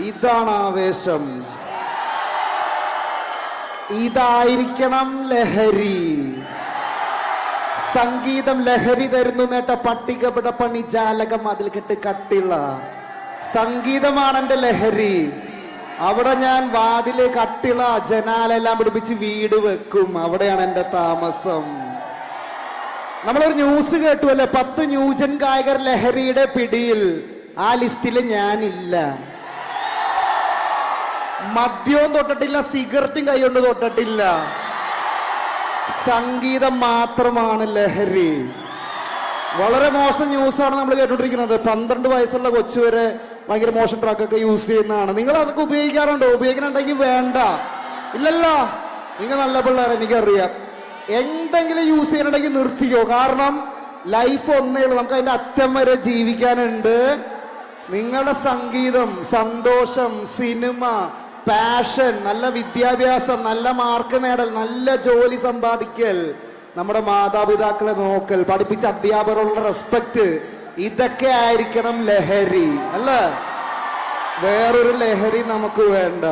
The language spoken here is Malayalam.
ഇതാണ് ആവേശം. ഇതായിരിക്കണം ലഹരി. സംഗീതം ലഹരി തരുന്നു നേട്ട പട്ടികപട പണി ജാലകം അതിൽ കെട്ട് കട്ടിള്ള സംഗീതമാണ് എന്റെ ലഹരി. അവിടെ ഞാൻ വാതില് കട്ടിള ജനാലെല്ലാം പിടിപ്പിച്ച് വീട് വെക്കും. അവിടെയാണ് എന്റെ താമസം. നമ്മളൊരു ന്യൂസ് കേട്ടു അല്ലെ, 10 ന്യൂജൻ ഗായകർ ലഹരിയുടെ പിടിയിൽ. ആ ലിസ്റ്റില് ഞാനില്ല. മദ്യവും തൊട്ടിട്ടില്ല, സിഗരറ്റും കൈകൊണ്ട് തൊട്ടിട്ടില്ല. സംഗീതം മാത്രമാണ് ലഹരി. വളരെ മോശം ന്യൂസാണ് നമ്മൾ കേട്ടോണ്ടിരിക്കുന്നത്. 12 വയസ്സുള്ള കൊച്ചു വരെ ഭയങ്കര മോശം ട്രാക്കൊക്കെ യൂസ് ചെയ്യുന്നതാണ്. നിങ്ങൾ അതൊക്കെ ഉപയോഗിക്കാറുണ്ടോ? ഉപയോഗിക്കണുണ്ടെങ്കിൽ വേണ്ട. ഇല്ലല്ലോ, നിങ്ങൾ നല്ല പിള്ളേർ, എനിക്കറിയാം. എന്തെങ്കിലും യൂസ് ചെയ്യണമെങ്കിൽ നിർത്തിക്കോ. കാരണം ലൈഫ് ഒന്നേ ഉള്ളൂ, നമുക്ക് അതിന്റെ അറ്റം വരെ ജീവിക്കാനുണ്ട്. നിങ്ങളുടെ സംഗീതം, സന്തോഷം, സിനിമ, പാഷൻ, നല്ല വിദ്യാഭ്യാസം, നല്ല മാർക്ക് നേടൽ, നല്ല ജോലി സമ്പാദിക്കൽ, നമ്മുടെ മാതാപിതാക്കളെ നോക്കൽ, പഠിപ്പിച്ച അധ്യാപകരോടുള്ള റെസ്പെക്ട്, ഇതൊക്കെ ആയിരിക്കണം ലഹരി. അല്ല, വേറൊരു ലഹരി നമുക്ക് വേണ്ട.